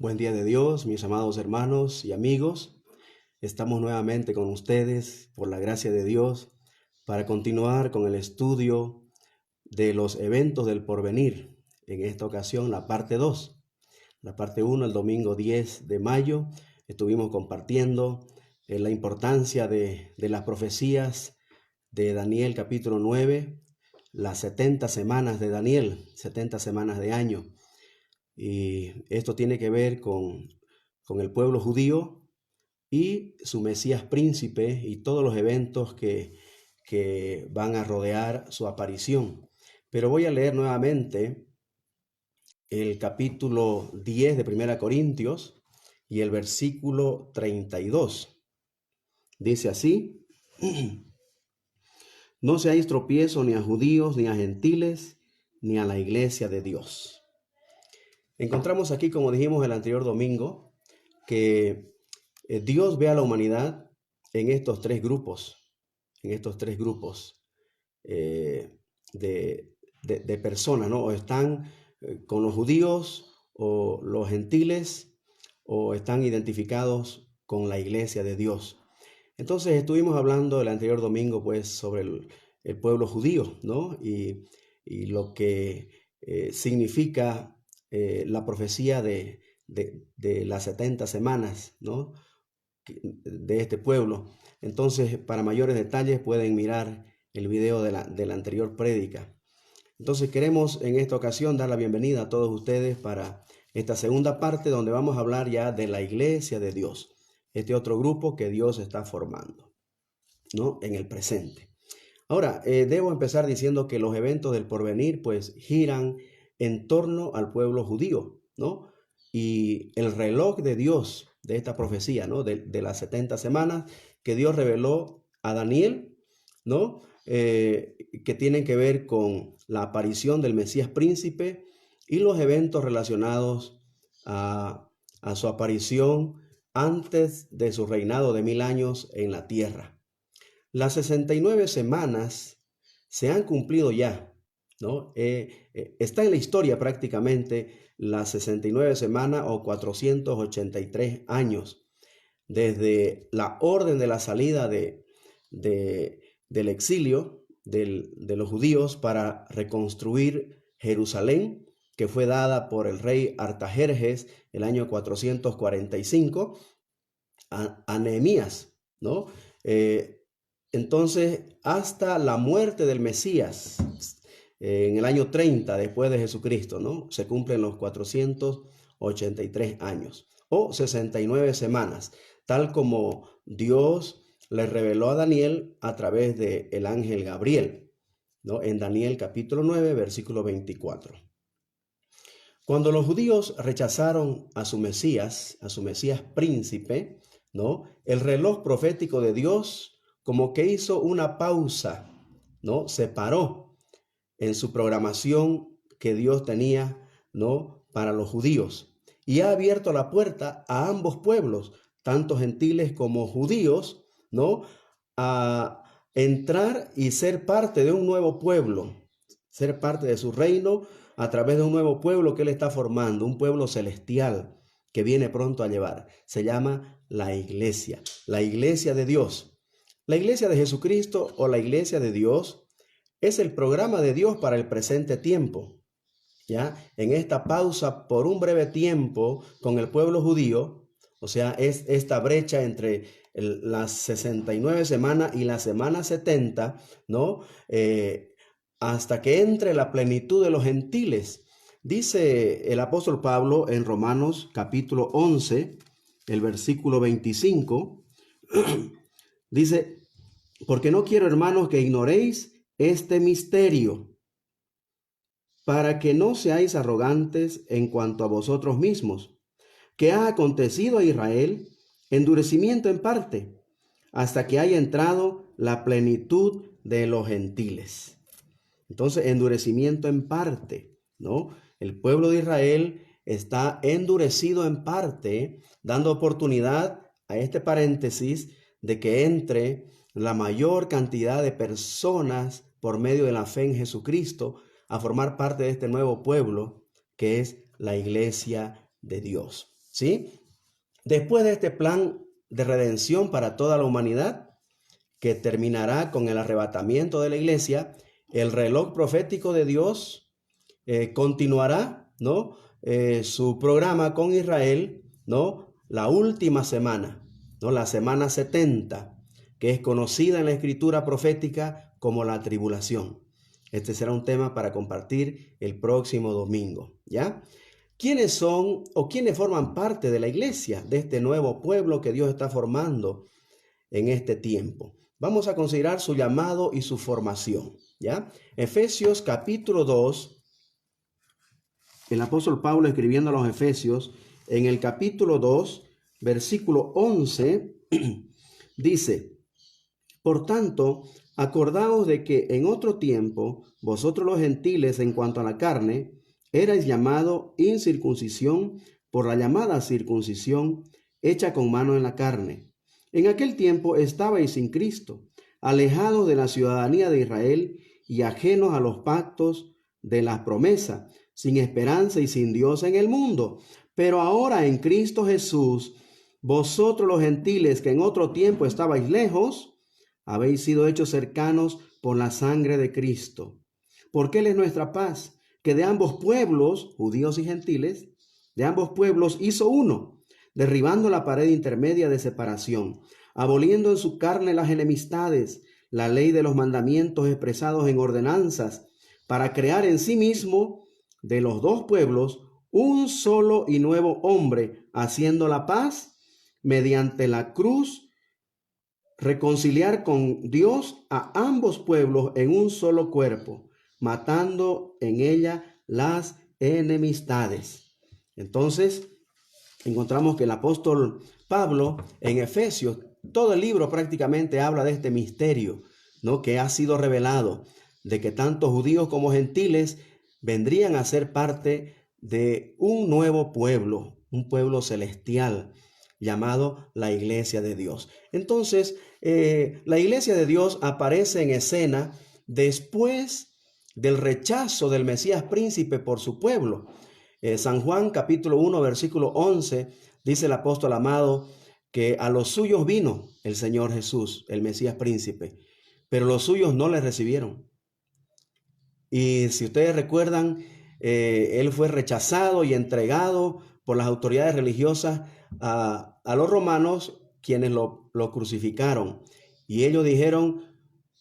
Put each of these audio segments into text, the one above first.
Buen día de Dios, mis amados hermanos y amigos. Estamos nuevamente con ustedes por la gracia de Dios para continuar con el estudio de los eventos del porvenir. En esta ocasión la parte 2. La parte 1, el domingo 10 de mayo, estuvimos compartiendo la importancia de las profecías de Daniel capítulo 9, las 70 semanas de Daniel, 70 semanas de año. Y esto tiene que ver con el pueblo judío y su Mesías príncipe y todos los eventos que van a rodear su aparición. Pero voy a leer nuevamente el capítulo 10 de Primera Corintios y el versículo 32. Dice así: No seáis tropiezo ni a judíos, ni a gentiles, ni a la iglesia de Dios. Encontramos aquí, como dijimos el anterior domingo, que Dios ve a la humanidad en estos tres grupos, de personas, ¿no? O están con los judíos o los gentiles, o están identificados con la iglesia de Dios. Entonces estuvimos hablando el anterior domingo pues sobre el pueblo judío, ¿no? Y lo que significa la profecía de las 70 semanas, ¿no? De este pueblo. Entonces, para mayores detalles pueden mirar el video de la anterior prédica. Entonces queremos en esta ocasión dar la bienvenida a todos ustedes para esta segunda parte, donde vamos a hablar ya de la iglesia de Dios, este otro grupo que Dios está formando, ¿no? En el presente. Ahora, debo empezar diciendo que los eventos del porvenir pues giran en torno al pueblo judío, ¿no? Y el reloj de Dios, de esta profecía, ¿no? De las 70 semanas que Dios reveló a Daniel, ¿no? Que tienen que ver con la aparición del Mesías príncipe y los eventos relacionados a su aparición antes de su reinado de 1000 años en la tierra. Las 69 semanas se han cumplido ya, ¿no? Está en la historia prácticamente las 69 semanas o 483 años desde la orden de la salida del exilio de los judíos para reconstruir Jerusalén, que fue dada por el rey Artajerjes el año 445 a Nehemías, ¿no? Entonces, hasta la muerte del Mesías, en el año 30 después de Jesucristo, ¿no? Se cumplen los 483 años o 69 semanas, tal como Dios le reveló a Daniel a través del ángel Gabriel, ¿no? En Daniel capítulo 9, versículo 24. Cuando los judíos rechazaron a su Mesías príncipe, ¿no? El reloj profético de Dios como que hizo una pausa, ¿no? Se paró en su programación que Dios tenía, ¿no? Para los judíos, y ha abierto la puerta a ambos pueblos, tanto gentiles como judíos, ¿no? A entrar y ser parte de un nuevo pueblo, ser parte de su reino a través de un nuevo pueblo que Él está formando, un pueblo celestial que viene pronto a llevar. Se llama la iglesia de Dios. La iglesia de Jesucristo o la iglesia de Dios es el programa de Dios para el presente tiempo. ¿Ya? En esta pausa por un breve tiempo con el pueblo judío, o sea, es esta brecha entre las 69 semanas y la semana 70, ¿no? Hasta que entre la plenitud de los gentiles. Dice el apóstol Pablo en Romanos capítulo 11, el versículo 25, dice: porque no quiero, hermanos, que ignoréis este misterio, para que no seáis arrogantes en cuanto a vosotros mismos, que ha acontecido a Israel endurecimiento en parte, hasta que haya entrado la plenitud de los gentiles. Entonces, endurecimiento en parte, ¿no? El pueblo de Israel está endurecido en parte, dando oportunidad a este paréntesis de que entre la mayor cantidad de personas por medio de la fe en Jesucristo a formar parte de este nuevo pueblo que es la iglesia de Dios. ¿sí? Después de este plan de redención para toda la humanidad, que terminará con el arrebatamiento de la iglesia, el reloj profético de Dios continuará, ¿no? Su programa con Israel, ¿no? La última semana, ¿no? La semana 70, que es conocida en la escritura profética como la tribulación. Este será un tema para compartir el próximo domingo, ¿ya? ¿Quiénes son o quiénes forman parte de la iglesia, de este nuevo pueblo que Dios está formando en este tiempo? Vamos a considerar su llamado y su formación, ¿ya? Efesios capítulo 2, el apóstol Pablo escribiendo a los Efesios, en el capítulo 2, versículo 11, dice: por tanto, acordaos de que en otro tiempo, vosotros los gentiles en cuanto a la carne, erais llamado incircuncisión por la llamada circuncisión hecha con mano en la carne. En aquel tiempo estabais sin Cristo, alejados de la ciudadanía de Israel y ajenos a los pactos de las promesas, sin esperanza y sin Dios en el mundo. Pero ahora en Cristo Jesús, vosotros los gentiles que en otro tiempo estabais lejos, habéis sido hechos cercanos por la sangre de Cristo. Porque Él es nuestra paz, que de ambos pueblos, judíos y gentiles, de ambos pueblos hizo uno, derribando la pared intermedia de separación, aboliendo en su carne las enemistades, la ley de los mandamientos expresados en ordenanzas, para crear en sí mismo de los dos pueblos un solo y nuevo hombre, haciendo la paz mediante la cruz, reconciliar con Dios a ambos pueblos en un solo cuerpo, matando en ella las enemistades. Entonces, encontramos que el apóstol Pablo en Efesios, todo el libro prácticamente habla de este misterio, ¿no? Que ha sido revelado, de que tanto judíos como gentiles vendrían a ser parte de un nuevo pueblo, un pueblo celestial, llamado la Iglesia de Dios. Entonces, la Iglesia de Dios aparece en escena después del rechazo del Mesías príncipe por su pueblo. San Juan capítulo 1 versículo 11 dice el apóstol amado que a los suyos vino el Señor Jesús, el Mesías príncipe, pero los suyos no le recibieron. Y si ustedes recuerdan, él fue rechazado y entregado por las autoridades religiosas a los romanos, quienes lo crucificaron. Y ellos dijeron: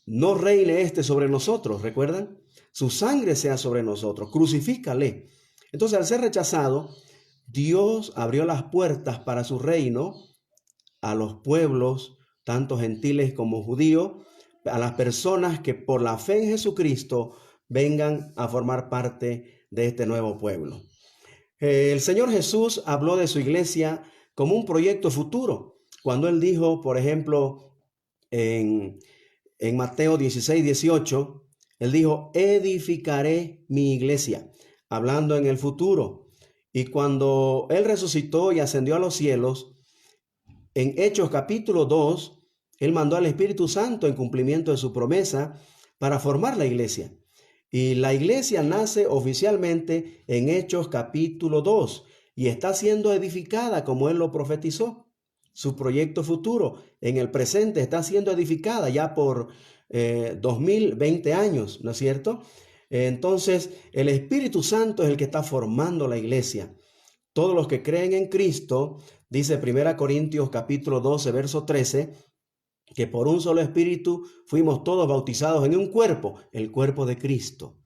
no reine este sobre nosotros, ¿recuerdan? Su sangre sea sobre nosotros, crucifícale. Entonces, al ser rechazado, Dios abrió las puertas para su reino a los pueblos, tanto gentiles como judíos, a las personas que por la fe en Jesucristo vengan a formar parte de este nuevo pueblo. El Señor Jesús habló de su iglesia como un proyecto futuro. Cuando Él dijo, por ejemplo, en Mateo 16:18, Él dijo: edificaré mi iglesia, hablando en el futuro. Y cuando Él resucitó y ascendió a los cielos, en Hechos capítulo 2, Él mandó al Espíritu Santo en cumplimiento de su promesa para formar la iglesia. Y la iglesia nace oficialmente en Hechos capítulo 2 y está siendo edificada como Él lo profetizó. Su proyecto futuro en el presente está siendo edificada ya por 2020 años, ¿no es cierto? Entonces, el Espíritu Santo es el que está formando la iglesia. Todos los que creen en Cristo, dice 1 Corintios capítulo 12, verso 13, que por un solo espíritu fuimos todos bautizados en un cuerpo, el cuerpo de Cristo.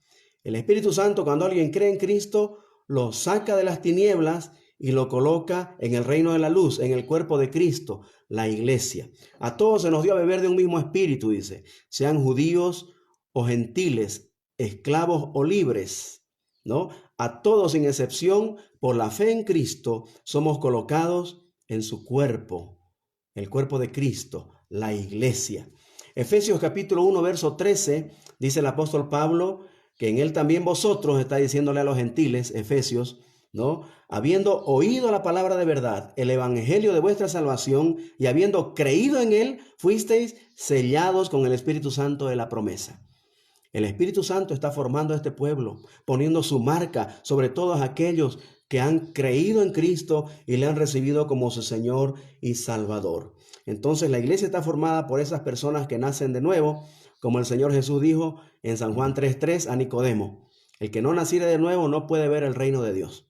El Espíritu Santo, cuando alguien cree en Cristo, lo saca de las tinieblas y lo coloca en el reino de la luz, en el cuerpo de Cristo, la iglesia. A todos se nos dio a beber de un mismo espíritu, dice, sean judíos o gentiles, esclavos o libres, ¿no? A todos sin excepción, por la fe en Cristo, somos colocados en su cuerpo, el cuerpo de Cristo, la iglesia. Efesios capítulo 1, verso 13, dice el apóstol Pablo que en él también vosotros, está diciéndole a los gentiles, Efesios, ¿no? Habiendo oído la palabra de verdad, el evangelio de vuestra salvación, y habiendo creído en él, fuisteis sellados con el Espíritu Santo de la promesa. El Espíritu Santo está formando a este pueblo, poniendo su marca sobre todos aquellos que han creído en Cristo y le han recibido como su Señor y Salvador. Entonces la iglesia está formada por esas personas que nacen de nuevo, como el Señor Jesús dijo en San Juan 3:3 a Nicodemo: el que no naciere de nuevo no puede ver el reino de Dios.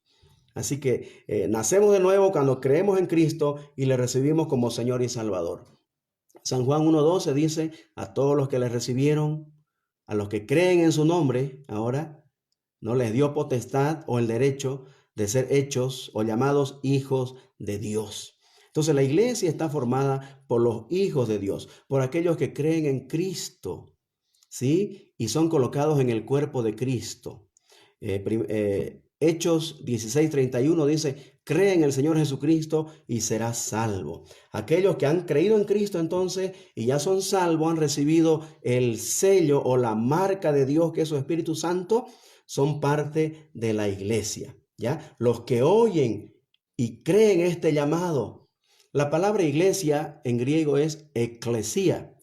Así que nacemos de nuevo cuando creemos en Cristo y le recibimos como Señor y Salvador. San Juan 1:12 dice: a todos los que le recibieron, a los que creen en su nombre, ahora no les dio potestad o el derecho de ser hechos o llamados hijos de Dios. Entonces la iglesia está formada por los hijos de Dios, por aquellos que creen en Cristo, ¿sí? Y son colocados en el cuerpo de Cristo. Hechos 16:31 dice: cree en el Señor Jesucristo y serás salvo. Aquellos que han creído en Cristo entonces y ya son salvos, han recibido el sello o la marca de Dios, que es su Espíritu Santo, son parte de la iglesia, ¿ya? Los que oyen y creen este llamado. La palabra iglesia en griego es eclesia,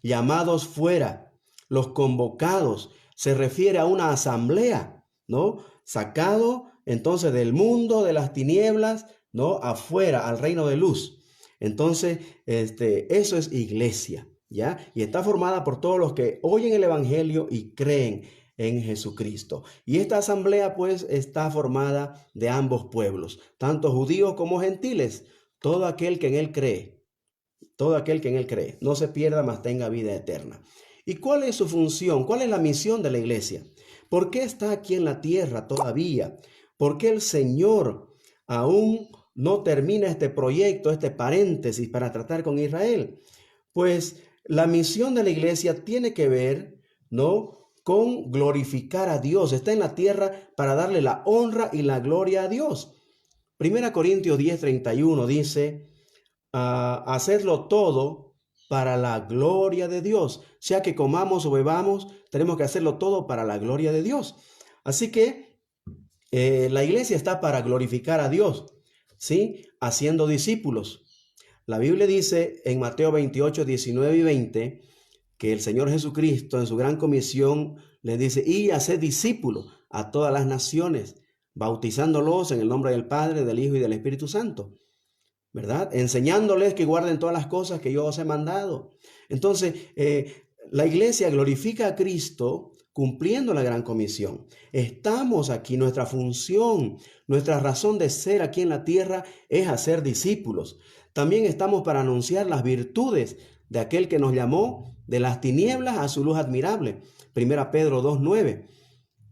llamados fuera, los convocados. Se refiere a una asamblea, ¿no? Sacado entonces del mundo de las tinieblas, ¿no? Afuera, al reino de luz. Entonces, eso es iglesia, ¿ya? Y está formada por todos los que oyen el evangelio y creen en Jesucristo. Y esta asamblea pues está formada de ambos pueblos, tanto judíos como gentiles. Todo aquel que en él cree, no se pierda, mas tenga vida eterna. ¿Y cuál es su función? ¿Cuál es la misión de la iglesia? ¿Por qué está aquí en la tierra todavía? ¿Por qué el Señor aún no termina este proyecto, este paréntesis para tratar con Israel? Pues la misión de la iglesia tiene que ver, ¿no?, con glorificar a Dios. Está en la tierra para darle la honra y la gloria a Dios. 1 Corintios 10:31 dice: hacedlo todo para la gloria de Dios. Sea que comamos o bebamos, tenemos que hacerlo todo para la gloria de Dios. Así que la iglesia está para glorificar a Dios, ¿sí? Haciendo discípulos. La Biblia dice en Mateo 28:19 y 20 que el Señor Jesucristo en su gran comisión les dice: y haced discípulos a todas las naciones, bautizándolos en el nombre del Padre, del Hijo y del Espíritu Santo, ¿verdad? Enseñándoles que guarden todas las cosas que yo os he mandado. Entonces, la iglesia glorifica a Cristo cumpliendo la gran comisión. Estamos aquí, nuestra función, nuestra razón de ser aquí en la tierra es hacer discípulos. También estamos para anunciar las virtudes de aquel que nos llamó de las tinieblas a su luz admirable. 1 Pedro 2:9.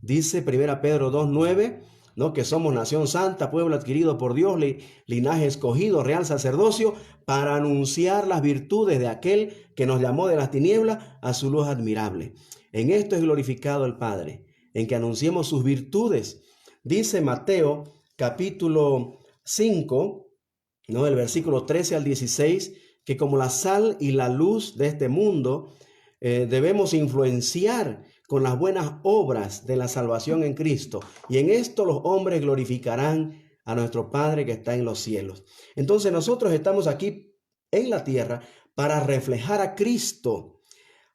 Dice 1 Pedro 2:9, ¿no?, que somos nación santa, pueblo adquirido por Dios, linaje escogido, real sacerdocio, para anunciar las virtudes de aquel que nos llamó de las tinieblas a su luz admirable. En esto es glorificado el Padre, en que anunciemos sus virtudes. Dice Mateo capítulo 5, ¿no?, el versículo 13 al 16, que como la sal y la luz de este mundo, debemos influenciar con las buenas obras de la salvación en Cristo. Y en esto los hombres glorificarán a nuestro Padre que está en los cielos. Entonces nosotros estamos aquí en la tierra para reflejar a Cristo,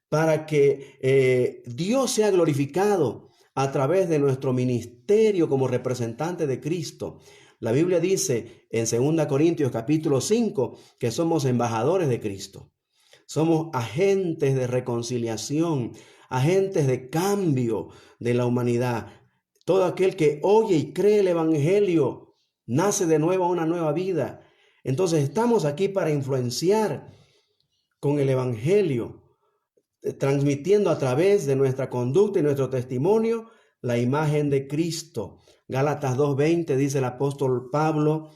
para que Dios sea glorificado a través de nuestro ministerio como representante de Cristo. La Biblia dice en 2 Corintios capítulo 5 que somos embajadores de Cristo. Somos agentes de reconciliación, agentes de cambio de la humanidad. Todo aquel que oye y cree el evangelio nace de nuevo a una nueva vida. Entonces estamos aquí para influenciar con el evangelio, transmitiendo a través de nuestra conducta y nuestro testimonio la imagen de Cristo. Gálatas 2:20 dice el apóstol Pablo: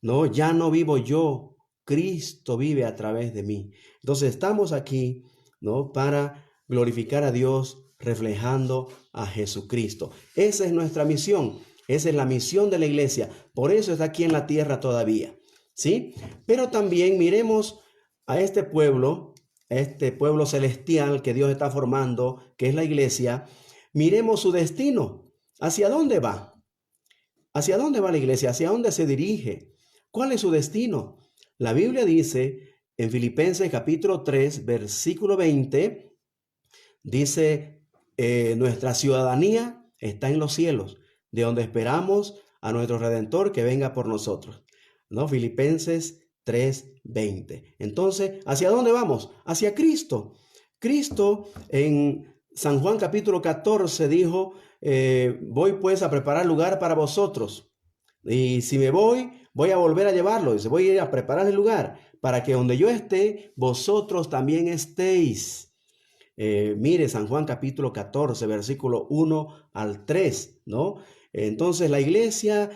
no, ya no vivo yo, Cristo vive a través de mí. Entonces estamos aquí, ¿no?, para glorificar a Dios reflejando a Jesucristo. Esa es nuestra misión, esa es la misión de la iglesia. Por eso está aquí en la tierra todavía, ¿sí? Pero también miremos a este pueblo celestial que Dios está formando, que es la iglesia. Miremos su destino. ¿Hacia dónde va? ¿Hacia dónde va la iglesia? ¿Hacia dónde se dirige? ¿Cuál es su destino? La Biblia dice en Filipenses capítulo 3, versículo 20, dice: nuestra ciudadanía está en los cielos, de donde esperamos a nuestro Redentor que venga por nosotros. ¿No? Filipenses 3:20. Entonces, ¿hacia dónde vamos? Hacia Cristo. Cristo en San Juan capítulo 14 dijo, voy pues a preparar lugar para vosotros. Y si me voy a volver a llevarlo. Dice, voy a ir a preparar el lugar para que donde yo esté, vosotros también estéis. Mire San Juan capítulo 14, versículo 1 al 3, ¿no? Entonces la iglesia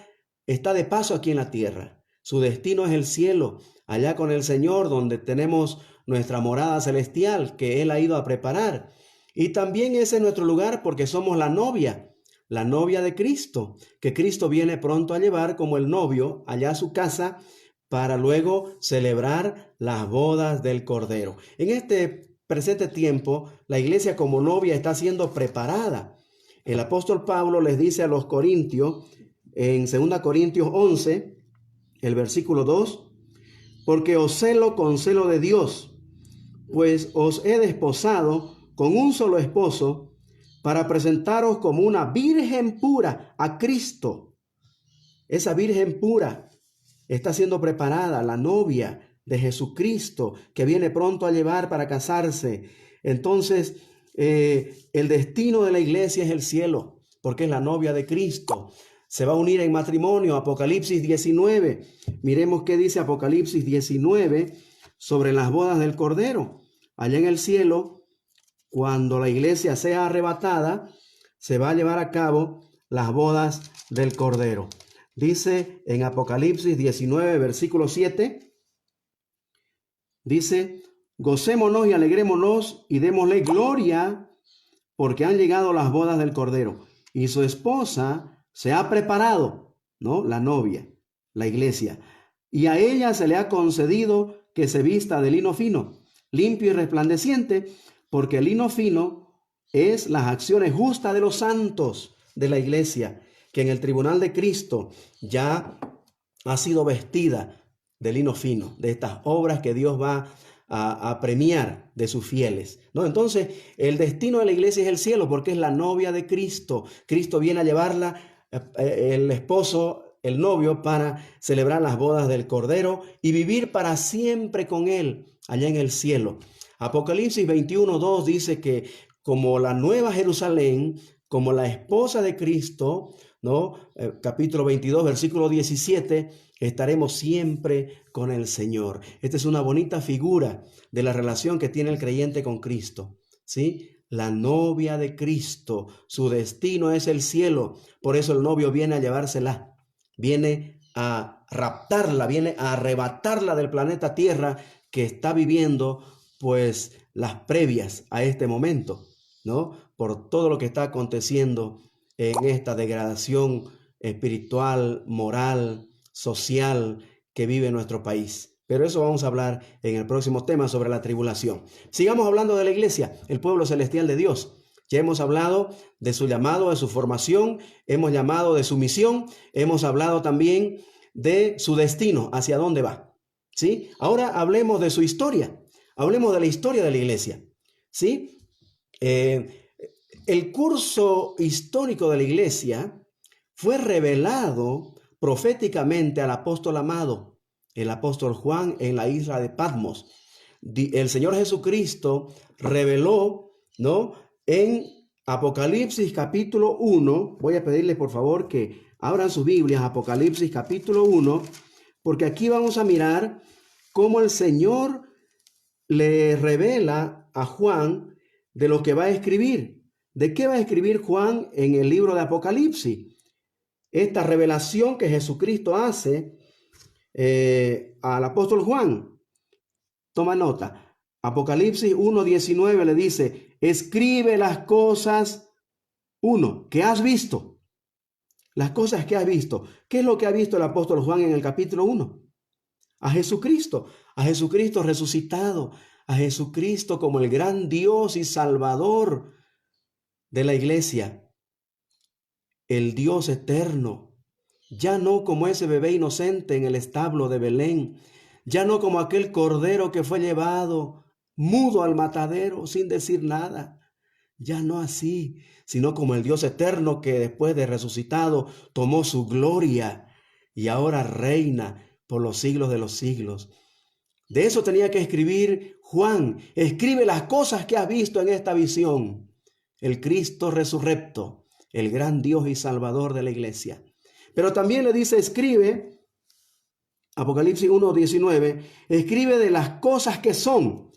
está de paso aquí en la tierra. Su destino es el cielo, allá con el Señor, donde tenemos nuestra morada celestial que Él ha ido a preparar. Y también ese es nuestro lugar porque somos la novia de Cristo, que Cristo viene pronto a llevar como el novio allá a su casa para luego celebrar las bodas del Cordero. En este presente tiempo, la iglesia como novia está siendo preparada. El apóstol Pablo les dice a los corintios, en 2 Corintios 11, el versículo 2, porque os celo con celo de Dios, pues os he desposado con un solo esposo para presentaros como una virgen pura a Cristo. Esa virgen pura está siendo preparada, la novia de Jesucristo que viene pronto a llevar para casarse. Entonces, el destino de la iglesia es el cielo, porque es la novia de Cristo. Se va a unir en matrimonio. Apocalipsis 19. Miremos qué dice Apocalipsis 19 sobre las bodas del Cordero. Allá en el cielo, cuando la iglesia sea arrebatada, se va a llevar a cabo las bodas del Cordero. Dice en Apocalipsis 19, versículo 7, dice, gocémonos y alegrémonos y démosle gloria porque han llegado las bodas del Cordero y su esposa se ha preparado, ¿no? La novia, la iglesia, y a ella se le ha concedido que se vista de lino fino, limpio y resplandeciente, porque el lino fino es las acciones justas de los santos de la iglesia, que en el tribunal de Cristo ya ha sido vestida de lino fino, de estas obras que Dios va a premiar de sus fieles, ¿no? Entonces, el destino de la iglesia es el cielo, porque es la novia de Cristo. Cristo viene a llevarla, el esposo, el novio, para celebrar las bodas del Cordero y vivir para siempre con Él allá en el cielo. Apocalipsis 21:2 dice que como la nueva Jerusalén, como la esposa de Cristo, ¿no? Capítulo 22, versículo 17, estaremos siempre con el Señor. Esta es una bonita figura de la relación que tiene el creyente con Cristo, ¿sí? La novia de Cristo, su destino es el cielo. Por eso el novio viene a llevársela, viene a raptarla, viene a arrebatarla del planeta Tierra que está viviendo pues las previas a este momento, ¿no? Por todo lo que está aconteciendo en esta degradación espiritual, moral, social que vive nuestro país. Pero eso vamos a hablar en el próximo tema sobre la tribulación. Sigamos hablando de la iglesia, el pueblo celestial de Dios. Ya hemos hablado de su llamado, de su formación, hemos llamado de su misión, hemos hablado también de su destino, hacia dónde va, ¿sí? Ahora hablemos de su historia, hablemos de la historia de la iglesia, ¿sí? El curso histórico de la iglesia fue revelado proféticamente al apóstol amado, el apóstol Juan, en la isla de Patmos. El Señor Jesucristo reveló, ¿no? En Apocalipsis capítulo 1, voy a pedirles por favor que abran sus Biblias, Apocalipsis capítulo 1, porque aquí vamos a mirar cómo el Señor le revela a Juan de lo que va a escribir. ¿De qué va a escribir Juan en el libro de Apocalipsis? Esta revelación que Jesucristo hace al apóstol Juan. Toma nota. Apocalipsis 1:19 le dice, escribe las cosas, que has visto. Las cosas que has visto. ¿Qué es lo que ha visto el apóstol Juan en el capítulo 1? A Jesucristo resucitado, a Jesucristo como el gran Dios y Salvador de la iglesia, el Dios eterno, ya no como ese bebé inocente en el establo de Belén, ya no como aquel cordero que fue llevado mudo al matadero sin decir nada, Ya no así, sino como el Dios eterno que después de resucitado tomó su gloria y ahora reina por los siglos de los siglos. De eso tenía que escribir Juan. Escribe las cosas que has visto en esta visión. El Cristo resurrecto, el gran Dios y Salvador de la iglesia. Pero también le dice, escribe, Apocalipsis 1:19, escribe de las cosas que son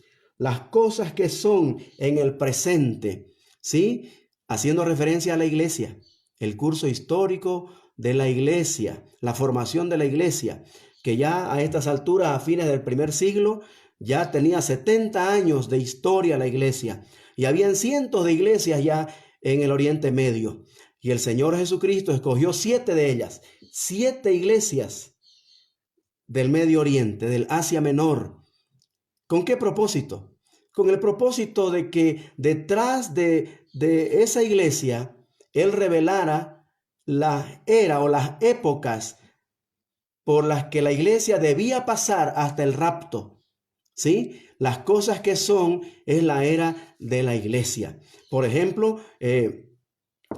en el presente, ¿sí? Haciendo referencia a la iglesia, el curso histórico de la iglesia, la formación de la iglesia, que ya a estas alturas, a fines del primer siglo, ya tenía 70 años de historia la iglesia, y habían cientos de iglesias ya en el Oriente Medio, y el Señor Jesucristo escogió 7 de ellas, 7 iglesias del Medio Oriente, del Asia Menor. ¿Con qué propósito? Con el propósito de que detrás de esa iglesia, Él revelara la era o las épocas por las que la iglesia debía pasar hasta el rapto. ¿Sí? Las cosas que son es la era de la iglesia. Por ejemplo,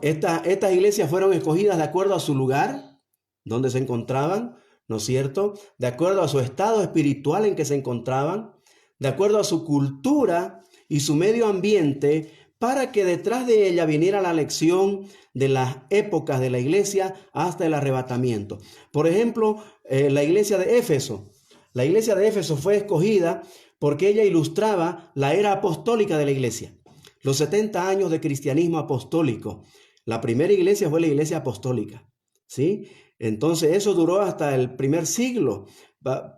estas iglesias fueron escogidas de acuerdo a su lugar, donde se encontraban, ¿no es cierto? De acuerdo a su estado espiritual en que se encontraban, de acuerdo a su cultura y su medio ambiente, para que detrás de ella viniera la lección de las épocas de la iglesia hasta el arrebatamiento. Por ejemplo, la iglesia de Éfeso. La iglesia de Éfeso fue escogida porque ella ilustraba la era apostólica de la iglesia, los 70 años de cristianismo apostólico. La primera iglesia fue la iglesia apostólica, ¿sí? Entonces eso duró hasta el primer siglo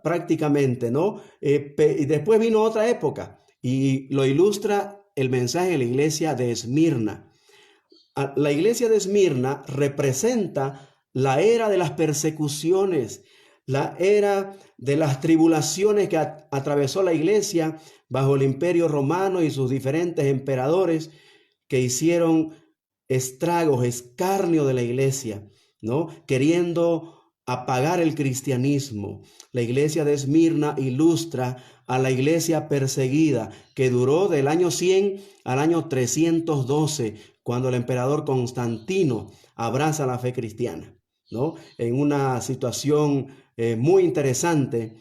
prácticamente, ¿no? Y después vino otra época y lo ilustra el mensaje de la iglesia de Esmirna. La iglesia de Esmirna representa la era de las persecuciones, la era de las tribulaciones que atravesó la iglesia bajo el imperio romano y sus diferentes emperadores que hicieron estragos, escarnio de la iglesia, ¿no? Queriendo apagar el cristianismo. La iglesia de Esmirna ilustra a la iglesia perseguida que duró del año 100 al año 312, cuando el emperador Constantino abraza la fe cristiana, ¿no? En una situación muy interesante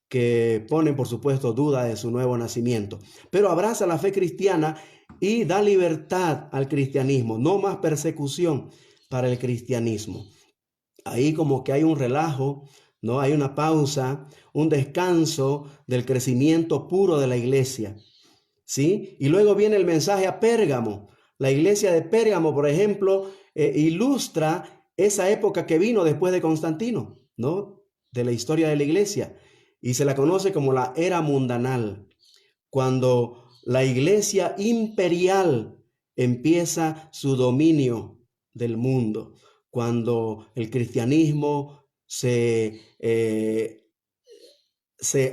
que pone, por supuesto, duda de su nuevo nacimiento. Pero abraza la fe cristiana y da libertad al cristianismo, no más persecución para el cristianismo. Ahí como que hay un relajo, ¿no? Hay una pausa, un descanso del crecimiento puro de la iglesia, ¿sí? Y luego viene el mensaje a Pérgamo. La iglesia de Pérgamo, por ejemplo, ilustra esa época que vino después de Constantino, ¿no? De la historia de la iglesia. Y se la conoce como la era mundanal, cuando la iglesia imperial empieza su dominio del mundo, cuando el cristianismo se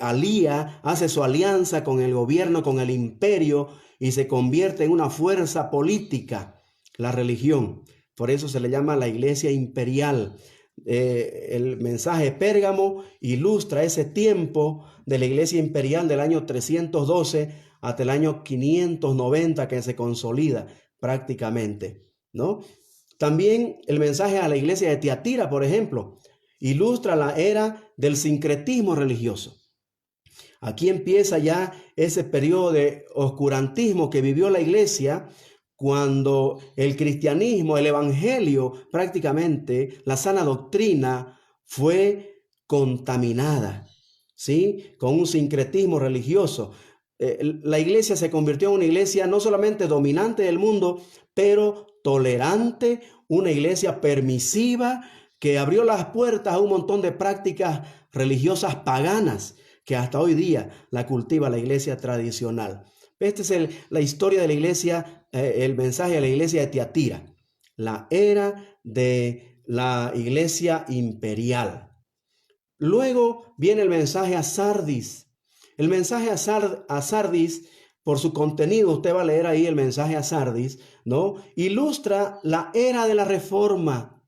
alía, hace su alianza con el gobierno, con el imperio y se convierte en una fuerza política, la religión. Por eso se le llama la iglesia imperial. El mensaje Pérgamo ilustra ese tiempo de la iglesia imperial del año 312 hasta el año 590 que se consolida prácticamente, ¿no? También el mensaje a la iglesia de Tiatira, por ejemplo, ilustra la era del sincretismo religioso. Aquí empieza ya ese periodo de oscurantismo que vivió la iglesia cuando el cristianismo, el evangelio, prácticamente la sana doctrina fue contaminada, ¿sí? Con un sincretismo religioso. La iglesia se convirtió en una iglesia no solamente dominante del mundo, pero tolerante, una iglesia permisiva que abrió las puertas a un montón de prácticas religiosas paganas que hasta hoy día la cultiva la iglesia tradicional. Esta es la historia de la iglesia, el mensaje de la iglesia de Tiatira, la era de la iglesia imperial. Luego viene el mensaje a Sardis. El mensaje a Sardis, por su contenido, usted va a leer ahí el mensaje a Sardis, ¿no? Ilustra la era de la reforma.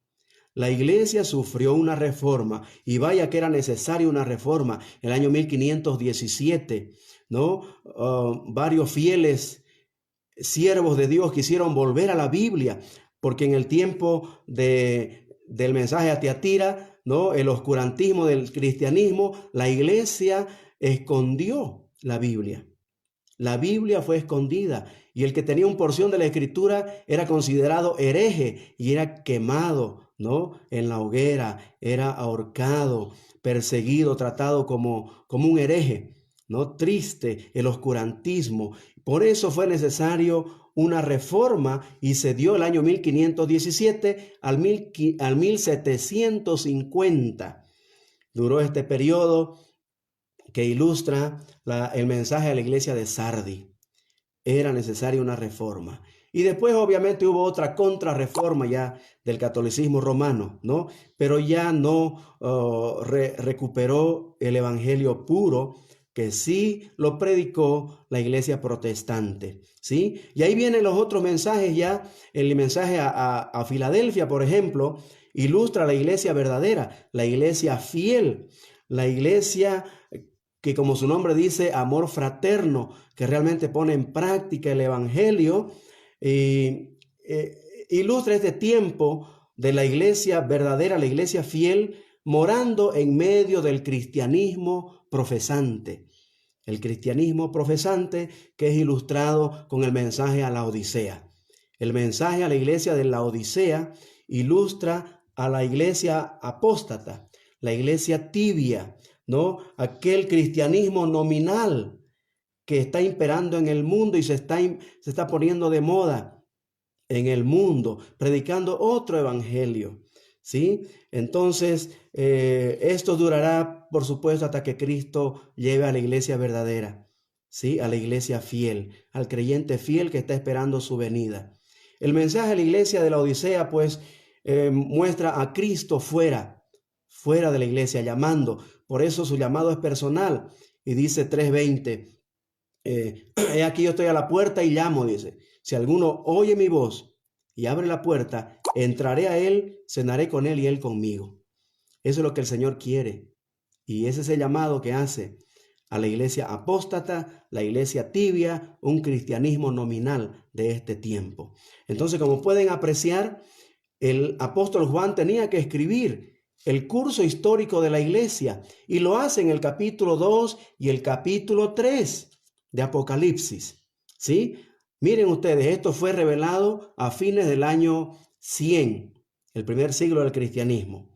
La iglesia sufrió una reforma y vaya que era necesaria una reforma. El año 1517, ¿no? Varios fieles siervos de Dios quisieron volver a la Biblia, porque en el tiempo del mensaje a Tiatira, ¿no?, el oscurantismo del cristianismo, la iglesia escondió la Biblia. La Biblia fue escondida y el que tenía una porción de la Escritura era considerado hereje y era quemado, ¿no?, en la hoguera, era ahorcado, perseguido, tratado como un hereje, ¿no? Triste, el oscurantismo. Por eso fue necesario una reforma y se dio el año 1517 al 1750. Duró este periodo que ilustra el mensaje a la iglesia de Sardi. Era necesaria una reforma. Y después obviamente hubo otra contrarreforma ya del catolicismo romano, ¿no? Pero ya no recuperó el evangelio puro, que sí lo predicó la iglesia protestante, ¿sí? Y ahí vienen los otros mensajes ya. El mensaje a Filadelfia, por ejemplo, ilustra la iglesia verdadera, la iglesia fiel, la iglesia que, como su nombre dice, amor fraterno, que realmente pone en práctica el evangelio. Ilustra este tiempo de la iglesia verdadera, la iglesia fiel, morando en medio del cristianismo profesante. El cristianismo profesante que es ilustrado con el mensaje a la Odisea. El mensaje a la iglesia de la Odisea ilustra a la iglesia apóstata, la iglesia tibia, ¿no? Aquel cristianismo nominal que está imperando en el mundo y se está poniendo de moda en el mundo, predicando otro evangelio, ¿sí? Entonces, esto durará, por supuesto, hasta que Cristo lleve a la iglesia verdadera, ¿sí? A la iglesia fiel, al creyente fiel que está esperando su venida. El mensaje a la iglesia de la Odisea, pues, muestra a Cristo fuera de la iglesia, llamando. Por eso su llamado es personal. Y dice 3:20, he aquí yo estoy a la puerta y llamo, dice. Si alguno oye mi voz y abre la puerta, entraré a él, cenaré con él y él conmigo. Eso es lo que el Señor quiere. Y ese es el llamado que hace a la iglesia apóstata, la iglesia tibia, un cristianismo nominal de este tiempo. Entonces, como pueden apreciar, el apóstol Juan tenía que escribir el curso histórico de la iglesia y lo hace en el capítulo 2 y el capítulo 3 de Apocalipsis, ¿sí? Miren ustedes, esto fue revelado a fines del año 100, el primer siglo del cristianismo.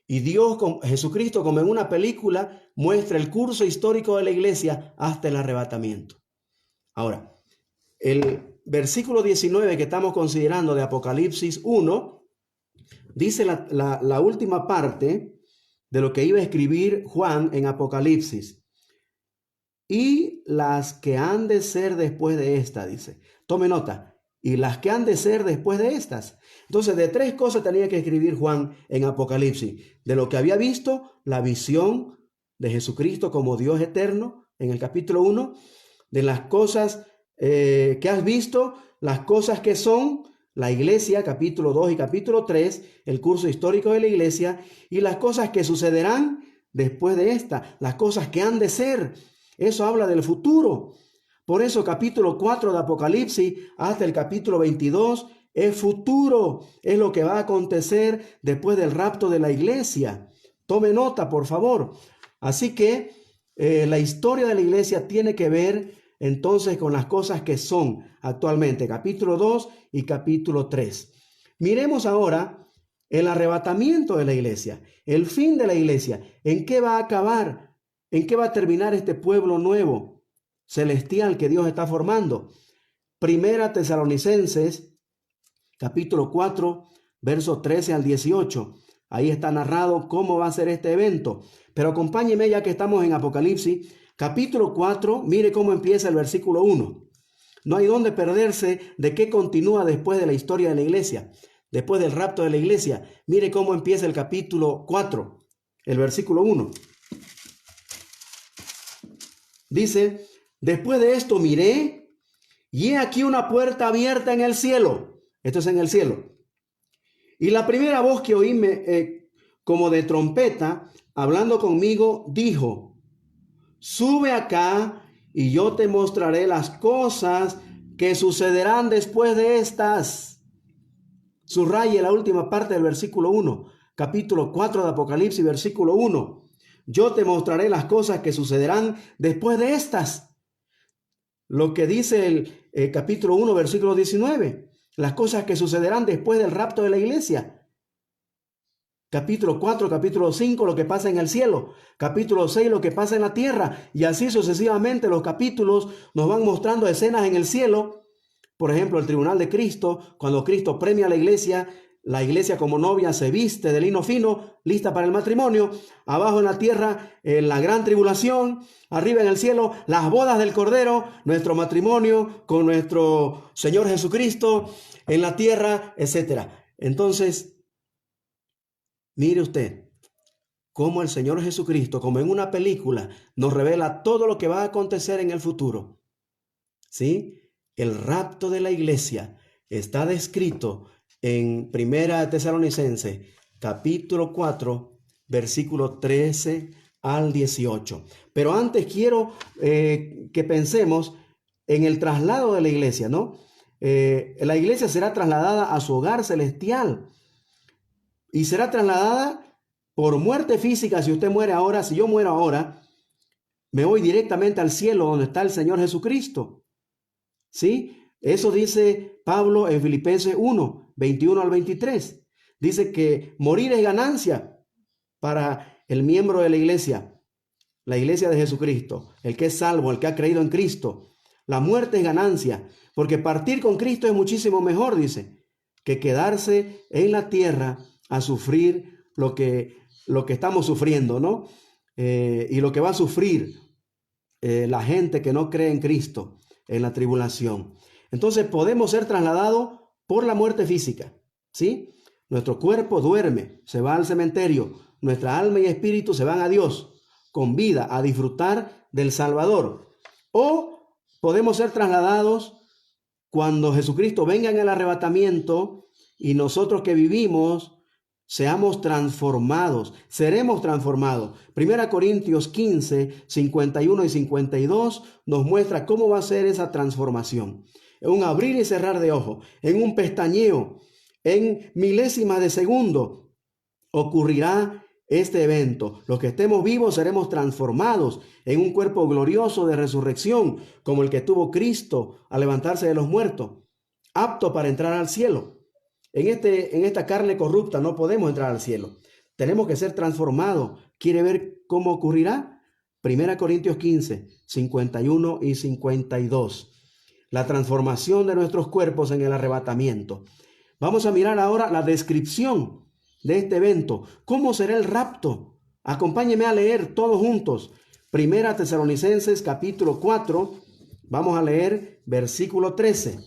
Y Dios, Jesucristo, como en una película, muestra el curso histórico de la iglesia hasta el arrebatamiento. Ahora, el versículo 19 que estamos considerando de Apocalipsis 1, dice la última parte de lo que iba a escribir Juan en Apocalipsis. Y las que han de ser después de esta, dice. Tome nota. Y las que han de ser después de estas. Entonces, de tres cosas tenía que escribir Juan en Apocalipsis. De lo que había visto, la visión de Jesucristo como Dios eterno, en el capítulo 1. De las cosas que has visto, las cosas que son, la iglesia, capítulo 2 y capítulo 3, el curso histórico de la iglesia, y las cosas que sucederán después de esta, las cosas que han de ser. Eso habla del futuro. Por eso capítulo 4 de Apocalipsis hasta el capítulo 22 es futuro, es lo que va a acontecer después del rapto de la iglesia. Tome nota, por favor. Así que la historia de la iglesia tiene que ver entonces con las cosas que son actualmente, capítulo 2 y capítulo 3. Miremos ahora el arrebatamiento de la iglesia, el fin de la iglesia, en qué va a acabar, en qué va a terminar este pueblo nuevo, celestial que Dios está formando. Primera Tesalonicenses, capítulo 4, versos 13 al 18. Ahí está narrado cómo va a ser este evento. Pero acompáñeme ya que estamos en Apocalipsis, capítulo 4, mire cómo empieza el versículo 1. No hay dónde perderse de qué continúa después de la historia de la iglesia, después del rapto de la iglesia. Mire cómo empieza el capítulo 4, el versículo 1. Dice, después de esto miré, y he aquí una puerta abierta en el cielo. Esto es en el cielo. Y la primera voz que oí como de trompeta, hablando conmigo, dijo, sube acá y yo te mostraré las cosas que sucederán después de estas. Subraye la última parte del versículo 1, capítulo 4 de Apocalipsis, versículo 1. Yo te mostraré las cosas que sucederán después de estas. Lo que dice el capítulo 1, versículo 19. Las cosas que sucederán después del rapto de la iglesia. Capítulo 4, capítulo 5, lo que pasa en el cielo. Capítulo 6, lo que pasa en la tierra. Y así sucesivamente los capítulos nos van mostrando escenas en el cielo. Por ejemplo, el tribunal de Cristo, cuando Cristo premia a la iglesia como novia se viste de lino fino, lista para el matrimonio. Abajo en la tierra, la gran tribulación. Arriba en el cielo, las bodas del Cordero, nuestro matrimonio con nuestro Señor Jesucristo en la tierra, etc. Entonces, mire usted cómo el Señor Jesucristo, como en una película, nos revela todo lo que va a acontecer en el futuro. ¿Sí? El rapto de la iglesia está descrito en 1 Tesalonicenses, capítulo 4, versículo 13 al 18. Pero antes quiero que pensemos en el traslado de la iglesia, ¿no? La iglesia será trasladada a su hogar celestial. Y será trasladada por muerte física. Si usted muere ahora, si yo muero ahora, me voy directamente al cielo donde está el Señor Jesucristo. ¿Sí? Eso dice Pablo en Filipenses 1, 21 al 23. Dice que morir es ganancia para el miembro de la iglesia de Jesucristo, el que es salvo, el que ha creído en Cristo. La muerte es ganancia, porque partir con Cristo es muchísimo mejor, dice, que quedarse en la tierra a sufrir lo que estamos sufriendo, ¿no? Y lo que va a sufrir la gente que no cree en Cristo en la tribulación. Entonces podemos ser trasladados por la muerte física, ¿sí? Nuestro cuerpo duerme, se va al cementerio, nuestra alma y espíritu se van a Dios con vida a disfrutar del Salvador. O podemos ser trasladados cuando Jesucristo venga en el arrebatamiento y nosotros que vivimos seamos transformados, seremos transformados. 1 Corintios 15, 51 y 52 nos muestra cómo va a ser esa transformación. En un abrir y cerrar de ojos, en un pestañeo, en milésimas de segundo, ocurrirá este evento. Los que estemos vivos seremos transformados en un cuerpo glorioso de resurrección, como el que tuvo Cristo al levantarse de los muertos, apto para entrar al cielo. En esta carne corrupta no podemos entrar al cielo. Tenemos que ser transformados. ¿Quiere ver cómo ocurrirá? 1 Corintios 15, 51 y 52. La transformación de nuestros cuerpos en el arrebatamiento. Vamos a mirar ahora la descripción de este evento. ¿Cómo será el rapto? Acompáñenme a leer todos juntos. 1 Tesalonicenses capítulo 4. Vamos a leer versículo 13.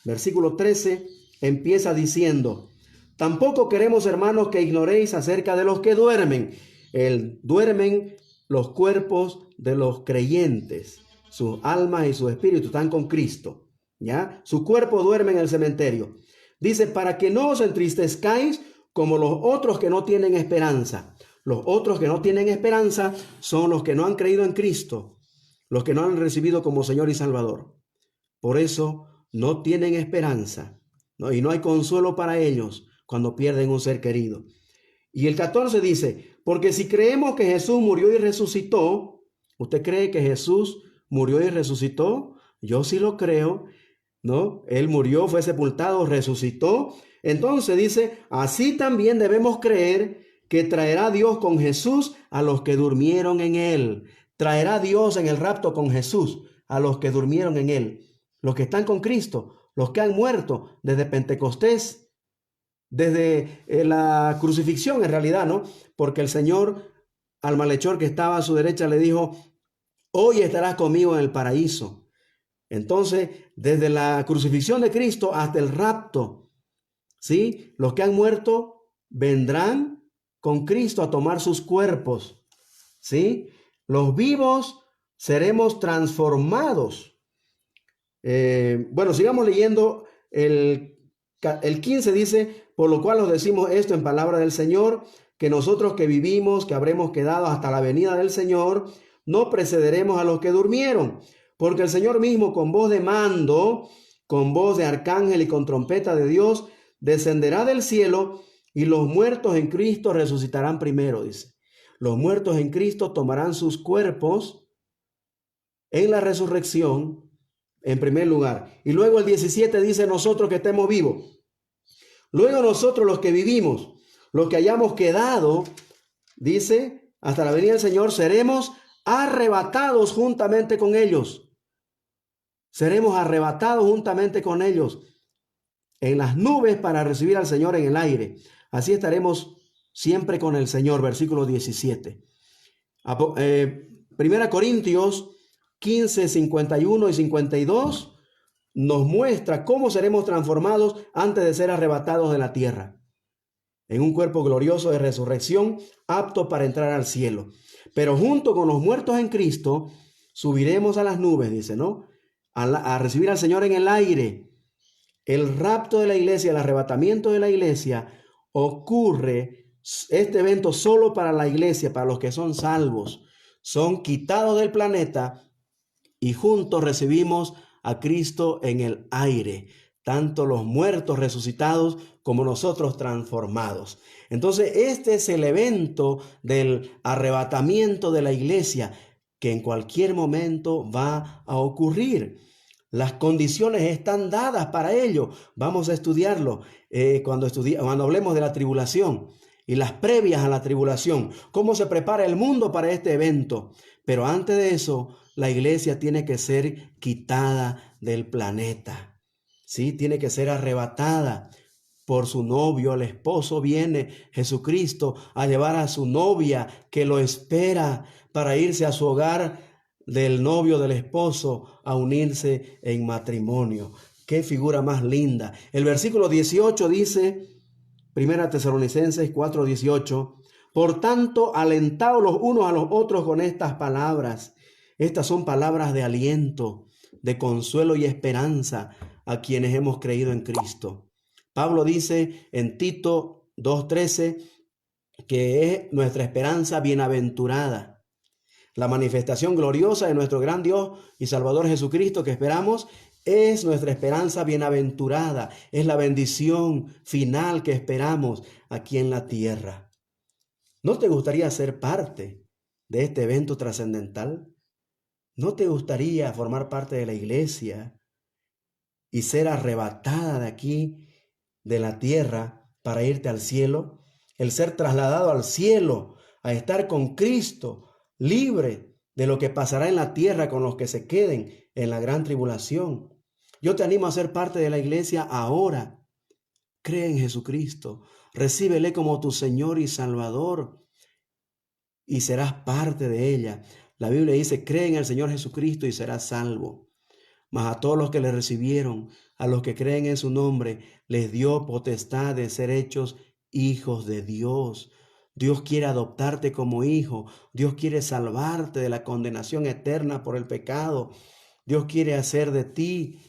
Versículo 13 empieza diciendo: tampoco queremos, hermanos, que ignoréis acerca de los que duermen. Duermen los cuerpos de los creyentes. Sus almas y sus espíritus están con Cristo, ¿ya? Su cuerpo duerme en el cementerio. Dice, para que no os entristezcáis como los otros que no tienen esperanza. Los otros que no tienen esperanza son los que no han creído en Cristo, los que no han recibido como Señor y Salvador. Por eso no tienen esperanza, ¿no? Y no hay consuelo para ellos cuando pierden un ser querido. Y el 14 dice, porque si creemos que Jesús murió y resucitó, ¿usted cree que Jesús murió y resucitó? Yo sí lo creo, ¿no? Él murió, fue sepultado, resucitó. Entonces dice, así también debemos creer que traerá Dios con Jesús a los que durmieron en él. Traerá Dios en el rapto con Jesús a los que durmieron en él. Los que están con Cristo, los que han muerto desde Pentecostés, desde la crucifixión en realidad, ¿no? Porque el Señor al malhechor que estaba a su derecha le dijo, hoy estarás conmigo en el paraíso. Entonces, desde la crucifixión de Cristo hasta el rapto, ¿sí? Los que han muerto vendrán con Cristo a tomar sus cuerpos, ¿sí? Los vivos seremos transformados. Bueno, sigamos leyendo. El 15 dice, por lo cual os decimos esto en palabra del Señor, que nosotros que vivimos, que habremos quedado hasta la venida del Señor, no precederemos a los que durmieron, Porque el Señor mismo, con voz de mando, con voz de arcángel y con trompeta de Dios, descenderá del cielo y los muertos en Cristo resucitarán primero, dice. Los muertos en Cristo tomarán sus cuerpos en la resurrección en primer lugar. Y luego el 17 dice, nosotros que estemos vivos. Luego nosotros los que vivimos, los que hayamos quedado, dice, hasta la venida del Señor, seremos arrebatados juntamente con ellos. Seremos arrebatados juntamente con ellos en las nubes para recibir al Señor en el aire. Así estaremos siempre con el Señor. Versículo 17. Primera Corintios 15, 51 y 52 nos muestra cómo seremos transformados antes de ser arrebatados de la tierra, en un cuerpo glorioso de resurrección, apto para entrar al cielo. Pero junto con los muertos en Cristo, subiremos a las nubes, dice, ¿no? A recibir al Señor en el aire. El rapto de la iglesia, el arrebatamiento de la iglesia, ocurre, este evento solo para la iglesia, para los que son salvos. Son quitados del planeta y juntos recibimos a Cristo en el aire, tanto los muertos resucitados como nosotros transformados. Entonces, este es el evento del arrebatamiento de la iglesia que en cualquier momento va a ocurrir. Las condiciones están dadas para ello. Vamos a estudiarlo cuando hablemos de la tribulación y las previas a la tribulación. Cómo se prepara el mundo para este evento. Pero antes de eso, la iglesia tiene que ser quitada del planeta. ¿Sí? Tiene que ser arrebatada por su novio. El esposo viene, Jesucristo, a llevar a su novia que lo espera para irse a su hogar del novio, del esposo, a unirse en matrimonio. Qué figura más linda. El versículo 18 dice, Primera Tesalonicenses 4:18, por tanto, alentaos los unos a los otros con estas palabras. Estas son palabras de aliento, de consuelo y esperanza a quienes hemos creído en Cristo. Pablo dice en Tito 2:13 que es nuestra esperanza bienaventurada. La manifestación gloriosa de nuestro gran Dios y Salvador Jesucristo que esperamos es nuestra esperanza bienaventurada. Es la bendición final que esperamos aquí en la tierra. ¿No te gustaría ser parte de este evento trascendental? ¿No te gustaría formar parte de la iglesia y ser arrebatada de aquí, de la tierra, para irte al cielo? El ser trasladado al cielo, a estar con Cristo, libre de lo que pasará en la tierra con los que se queden en la gran tribulación. Yo te animo a ser parte de la iglesia ahora. Cree en Jesucristo, recíbele como tu Señor y Salvador y serás parte de ella. La Biblia dice, cree en el Señor Jesucristo y serás salvo. Mas a todos los que le recibieron, a los que creen en su nombre, les dio potestad de ser hechos hijos de Dios. Dios quiere adoptarte como hijo. Dios quiere salvarte de la condenación eterna por el pecado. Dios quiere hacer de ti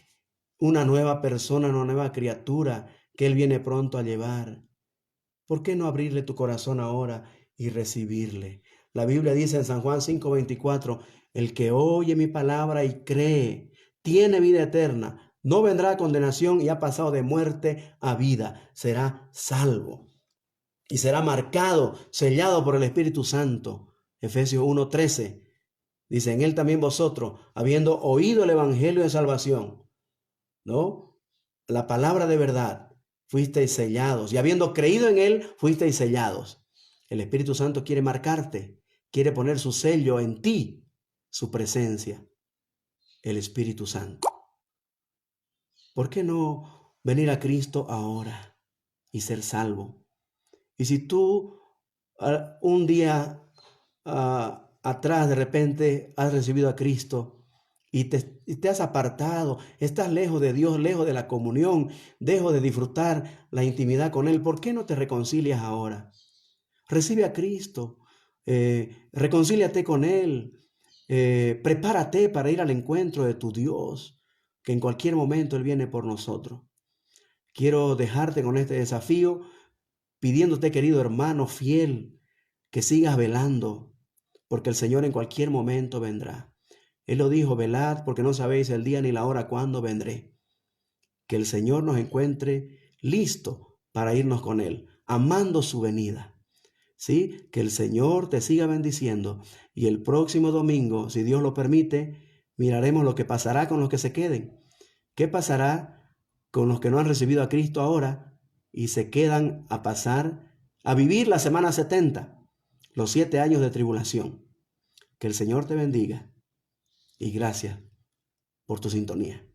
una nueva persona, una nueva criatura que Él viene pronto a llevar. ¿Por qué no abrirle tu corazón ahora y recibirle? La Biblia dice en San Juan 5:24, el que oye mi palabra y cree, tiene vida eterna, no vendrá a condenación y ha pasado de muerte a vida, será salvo y será marcado, sellado por el Espíritu Santo. Efesios 1:13 dice, en él también vosotros, habiendo oído el evangelio de salvación, ¿no? La palabra de verdad, fuisteis sellados, y habiendo creído en él, fuisteis sellados. El Espíritu Santo quiere marcarte, quiere poner su sello en ti, su presencia, el Espíritu Santo. ¿Por qué no venir a Cristo ahora y ser salvo? Y si tú un día atrás de repente has recibido a Cristo y te has apartado, estás lejos de Dios, lejos de la comunión, lejos de disfrutar la intimidad con Él, ¿por qué no te reconcilias ahora? Recibe a Cristo, reconcíliate con Él, prepárate para ir al encuentro de tu Dios, que en cualquier momento Él viene por nosotros. Quiero dejarte con este desafío, pidiéndote, querido hermano fiel, que sigas velando, porque el Señor en cualquier momento vendrá. Él lo dijo, velad porque no sabéis el día ni la hora cuándo vendré. Que el Señor nos encuentre listo para irnos con Él, amando su venida. ¿Sí? Que el Señor te siga bendiciendo y el próximo domingo, si Dios lo permite, miraremos lo que pasará con los que se queden. ¿Qué pasará con los que no han recibido a Cristo ahora y se quedan a pasar, a vivir la semana 70, los 7 años de tribulación? Que el Señor te bendiga y gracias por tu sintonía.